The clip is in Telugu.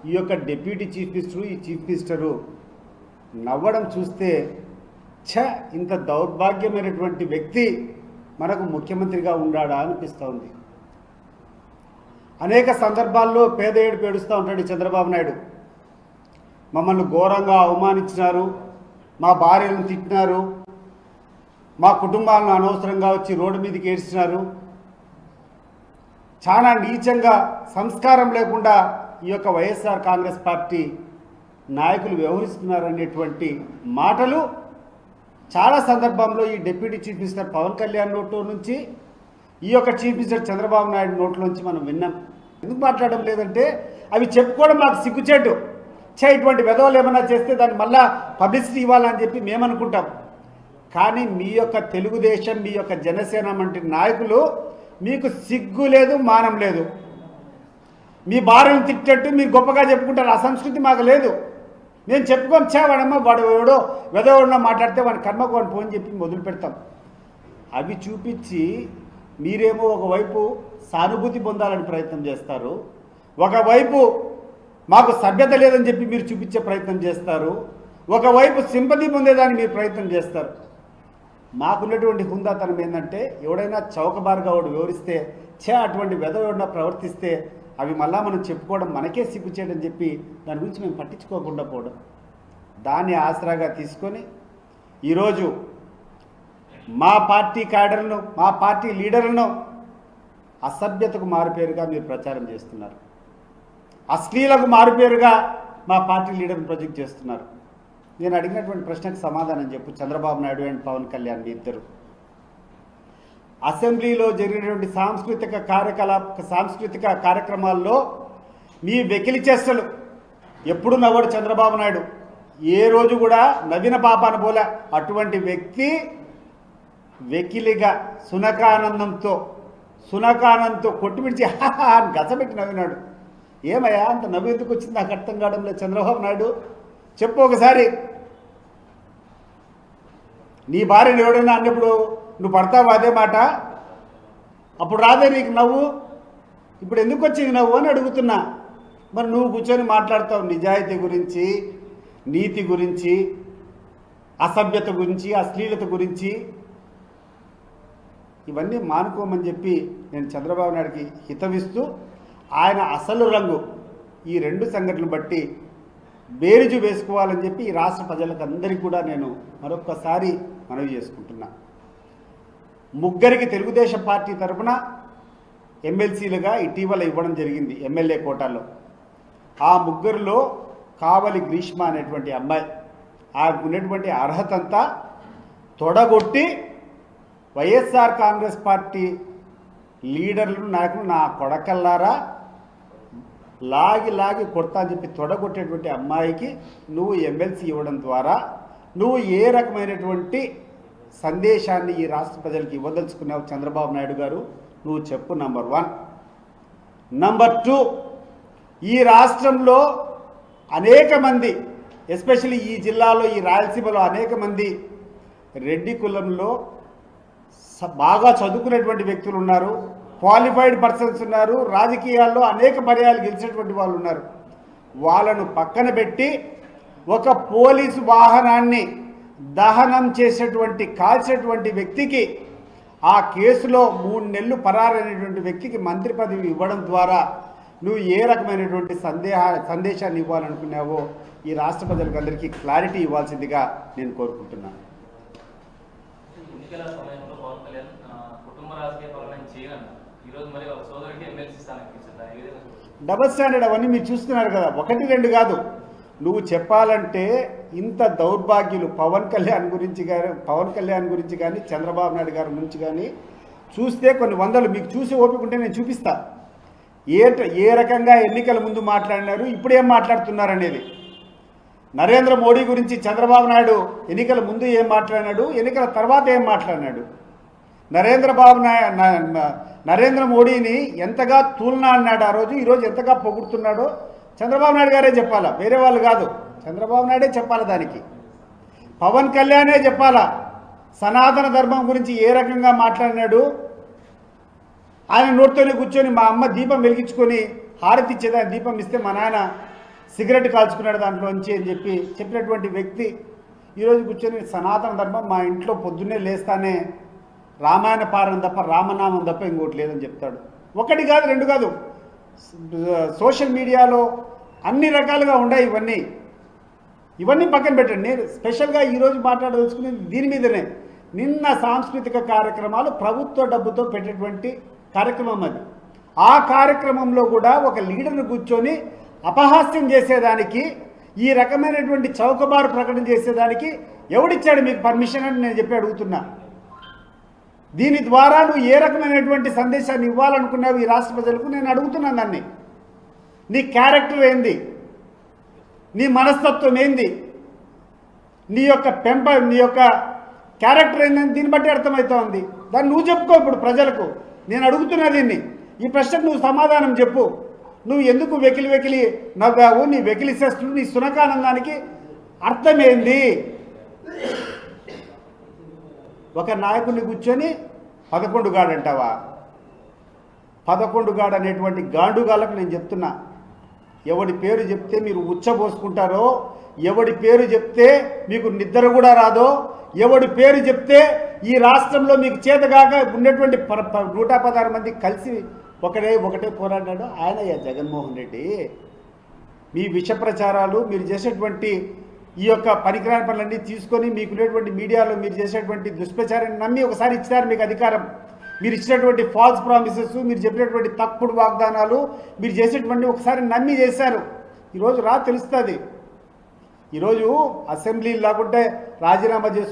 ఈ యొక్క డిప్యూటీ చీఫ్ మినిస్టరు ఈ చీఫ్ మినిస్టరు నవ్వడం చూస్తే ఇంత దౌర్భాగ్యమైనటువంటి వ్యక్తి మనకు ముఖ్యమంత్రిగా ఉండాడా అనిపిస్తోంది. అనేక సందర్భాల్లో పేద ఏడుపు ఏడుస్తూ ఉంటాడు చంద్రబాబు నాయుడు. మమ్మల్ని ఘోరంగా అవమానించినారు, మా భార్యలను తిట్టినారు, మా కుటుంబాలను అనవసరంగా వచ్చి రోడ్డు మీదకి ఏడ్చినారు, చాలా నీచంగా సంస్కారం లేకుండా ఈ యొక్క వైఎస్ఆర్ కాంగ్రెస్ పార్టీ నాయకులు వ్యవహరిస్తున్నారనేటువంటి మాటలు చాలా సందర్భంలో ఈ deputy chief minister Pawan Kalyan నోట్లో నుంచి ఈ యొక్క చీఫ్ మినిస్టర్ చంద్రబాబు నాయుడు నోట్లో నుంచి మనం విన్నాం. ఎందుకు మాట్లాడడం లేదంటే అవి చెప్పుకోవడం మాకు సిగ్గుచేటు. ఇటువంటి వెధవలు ఏమన్నా చేస్తే దాన్ని మళ్ళా పబ్లిసిటీ ఇవ్వాలని చెప్పి మేమనుకుంటాం. కానీ మీ యొక్క తెలుగుదేశం, మీ యొక్క జనసేన వంటి నాయకులు మీకు సిగ్గు లేదు, మానం లేదు. మీ భార్యను తిట్టేట్టు మీరు గొప్పగా చెప్పుకుంటారు. ఆ సంస్కృతి మాకు లేదు. మేము చెప్పుకోం, వాడమ్మ వాడు ఎవడో వెదవడో మాట్లాడితే వాడి కర్మకు వాడిని ఫోన్ చెప్పి మొదలు పెడతాం. అవి చూపించి మీరేమో ఒకవైపు సానుభూతి పొందాలని ప్రయత్నం చేస్తారు, ఒకవైపు మాకు సభ్యత లేదని చెప్పి మీరు చూపించే ప్రయత్నం చేస్తారు, ఒకవైపు సింపతి పొందేదాన్ని మీరు ప్రయత్నం చేస్తారు. మాకున్నటువంటి హుందాతనం ఏంటంటే ఎవడైనా చౌకబారుగా వాడు వివరిస్తే అటువంటి వెదవడిన ప్రవర్తిస్తే అవి మళ్ళా మనం చెప్పుకోవడం మనకే సిగ్గుచేయడం చెప్పి దాని గురించి మేము పట్టించుకోకుండా పోవడం, దాన్ని ఆసరాగా తీసుకొని ఈరోజు మా పార్టీ క్యాడర్లను, మా పార్టీ లీడర్లను అసభ్యతకు మారుపేరుగా మీరు ప్రచారం చేస్తున్నారు, అశ్లీలకు మారుపేరుగా మా పార్టీ లీడర్ని ప్రొజెక్ట్ చేస్తున్నారు. నేను అడిగినటువంటి ప్రశ్నకు సమాధానం చెప్పు. చంద్రబాబు నాయుడు అండ్ పవన్ కళ్యాణ్ మీ ఇద్దరు అసెంబ్లీలో జరిగినటువంటి సాంస్కృతిక కార్యక్రమాల్లో మీ వెకిలి చేష్టలు ఎప్పుడు నవ్వడు చంద్రబాబు నాయుడు. ఏ రోజు కూడా నవ్విన పాపాన పోలే. అటువంటి వ్యక్తి వెకిలిగా సునకానందంతో కొట్టిమిడిచి అని గసపెట్టి నవ్వినాడు. ఏమయ్యా అంత నవ్వు ఎందుకు వచ్చింది నాకు అర్థం కావడం లేదు. చంద్రబాబు నాయుడు చెప్పు ఒకసారి. నీ భార్యను ఎవడైనా అన్నప్పుడు నువ్వు పడతావు అదే మాట, అప్పుడు రాదే నీకు నవ్వు, ఇప్పుడు ఎందుకు వచ్చింది నవ్వు అని అడుగుతున్నా. మరి నువ్వు కూర్చొని మాట్లాడతావు నిజాయితీ గురించి, నీతి గురించి, అసభ్యత గురించి, అశ్లీలత గురించి. ఇవన్నీ మానుకోమని చెప్పి నేను చంద్రబాబు నాయుడికి హితవిస్తూ ఆయన అసలు రంగు ఈ రెండు సంఘటనలు బట్టి బేరుజు వేసుకోవాలని చెప్పి ఈ రాష్ట్ర ప్రజలకు అందరికీ కూడా నేను మరొక్కసారి మనవి చేసుకుంటున్నా. ముగ్గురికి తెలుగుదేశం పార్టీ తరఫున ఎమ్మెల్సీలుగా ఇటీవల ఇవ్వడం జరిగింది ఎమ్మెల్యే కోటాలో. ఆ ముగ్గురిలో కావలి గ్రీష్మ అనేటువంటి అమ్మాయి ఆమెకు ఉన్నటువంటి అర్హత అంతా తొడగొట్టి వైఎస్ఆర్ కాంగ్రెస్ పార్టీ లీడర్లను నాయకులు నా కొడకల్లారా లాగి కొడతా అని చెప్పి తొడగొట్టేటువంటి అమ్మాయికి నువ్వు ఎమ్మెల్సీ ఇవ్వడం ద్వారా నువ్వు ఏ రకమైనటువంటి సందేశాన్ని ఈ రాష్ట్ర ప్రజలకు ఇవ్వదలుచుకున్నావు చంద్రబాబు నాయుడు గారు? నువ్వు చెప్పు. నంబర్ 1. నంబర్ 2, ఈ రాష్ట్రంలో అనేక మంది, ఎస్పెషల్లీ ఈ జిల్లాలో, ఈ రాయలసీమలో అనేక మంది రెడ్డి కులంలో బాగా చదువుకునేటువంటి వ్యక్తులు ఉన్నారు, క్వాలిఫైడ్ పర్సన్స్ ఉన్నారు, రాజకీయాల్లో అనేక పర్యాలు గెలిచినటువంటి వాళ్ళు ఉన్నారు. వాళ్ళను పక్కన పెట్టి ఒక పోలీసు వాహనాన్ని దహనం చేసేటువంటి, కాల్చేటువంటి వ్యక్తికి, ఆ కేసులో 3 నెలలు పరారైనటువంటి వ్యక్తికి మంత్రి పదవి ఇవ్వడం ద్వారా నువ్వు ఏ రకమైనటువంటి సందేశాన్ని ఇవ్వాలనుకున్నావో ఈ రాష్ట్ర ప్రజలకు అందరికీ క్లారిటీ ఇవ్వాల్సిందిగా నేను కోరుకుంటున్నాను. డబల్ స్టాండర్డ్ అవన్నీ మీరు చూస్తున్నారు కదా, 1, 2 కాదు. నువ్వు చెప్పాలంటే ఇంత దౌర్భాగ్యులు పవన్ కళ్యాణ్ గురించి కానీ చంద్రబాబు నాయుడు గారి గురించి కానీ చూస్తే కొన్ని వందలు మీకు చూసి ఓపికంటే నేను చూపిస్తా. ఏ రకంగా ఎన్నికల ముందు మాట్లాడినారు, ఇప్పుడు ఏం మాట్లాడుతున్నారు అనేది. నరేంద్ర మోడీ గురించి చంద్రబాబు నాయుడు ఎన్నికల ముందు ఏం మాట్లాడినాడు, ఎన్నికల తర్వాత ఏం మాట్లాడినాడు. నరేంద్ర మోడీని ఎంతగా తూలనా అన్నాడు ఆ రోజు, ఈరోజు ఎంతగా పొగుడుతున్నాడో చంద్రబాబు నాయుడు గారే చెప్పాలా, వేరే వాళ్ళు కాదు. చంద్రబాబు నాయుడే చెప్పాలా, దానికి పవన్ కళ్యాణే చెప్పాలా. సనాతన ధర్మం గురించి ఏ రకంగా మాట్లాడినాడు, ఆయన నోటితోనే కూర్చొని మా అమ్మ దీపం వెలిగించుకొని హారతి ఇచ్చేదాన్ని దీపం ఇస్తే మా నాయన సిగరెట్ కాల్చుకున్నాడు దాంట్లోంచి అని చెప్పినటువంటి వ్యక్తి ఈరోజు కూర్చొని సనాతన ధర్మం మా ఇంట్లో పొద్దున్నే లేస్తానే రామాయణ పారాయణం తప్ప రామనామం తప్ప ఇంకోటి లేదని చెప్తాడు. ఒకటి కాదు, రెండు కాదు, సోషల్ మీడియాలో అన్ని రకాలుగా ఉన్నాయి. ఇవన్నీ పక్కన పెట్టండి. నేను స్పెషల్గా ఈరోజు మాట్లాడదలుచుకునేది దీని మీదనే. నిన్న సాంస్కృతిక కార్యక్రమాలు ప్రభుత్వ డబ్బుతో పెట్టేటువంటి కార్యక్రమం అది. ఆ కార్యక్రమంలో కూడా ఒక లీడర్ను కూర్చొని అపహాస్యం చేసేదానికి, ఈ రకమైనటువంటి చౌకబారు ప్రకటన చేసేదానికి ఎవడిచ్చాడు మీకు పర్మిషన్ అని నేను చెప్పి అడుగుతున్నా. దీని ద్వారా నువ్వు ఏ రకమైనటువంటి సందేశాన్ని ఇవ్వాలనుకున్నావు ఈ రాష్ట్ర ప్రజలకు నేను అడుగుతున్నాను. దాన్ని నీ క్యారెక్టర్ ఏంది, నీ మనస్తత్వం ఏంది, నీ యొక్క క్యారెక్టర్ ఏందని దీన్ని బట్టి అర్థమవుతోంది. దాన్ని నువ్వు చెప్పుకో ఇప్పుడు ప్రజలకు. నేను అడుగుతున్నా దీన్ని. ఈ ప్రశ్నకు నువ్వు సమాధానం చెప్పు. నువ్వు ఎందుకు వెకిలి నవ్వావు, నీ వెకిలి చేస్తులు, నీ సునకానందానికి అర్థమేంది? ఒక నాయకుడిని కూర్చొని 11 గాడు అంటావా? 11 గాడు అనేటువంటి గాండుగాళ్ళకు నేను చెప్తున్నా, ఎవడి పేరు చెప్తే మీరు ఉచ్చబోసుకుంటారో, ఎవడి పేరు చెప్తే మీకు నిద్ర కూడా రాదో, ఎవడి పేరు చెప్తే ఈ రాష్ట్రంలో మీకు చేతగాక ఉన్నటువంటి 116 మంది కలిసి ఒకటే పోరాడాడు ఆయనయ్య జగన్మోహన్ రెడ్డి. మీ విష ప్రచారాలు, మీరు చేసేటువంటి ఈ యొక్క పనికిరాని పనులన్నీ తీసుకొని మీకున్నటువంటి మీడియాలో మీరు చేసేటువంటి దుష్ప్రచారాన్ని నమ్మి ఒకసారి ఇచ్చినారు మీకు అధికారం. మీరు ఇచ్చినటువంటి ఫాల్స్ ప్రామిసెస్, మీరు చెప్పినటువంటి తప్పుడు వాగ్దానాలు, మీరు చేసేటువంటి ఒకసారి నమ్మి చేశారు. ఈరోజు తెలుస్తుంది. ఈరోజు అసెంబ్లీ లేకుంటే రాజీనామా చేసుకుంటే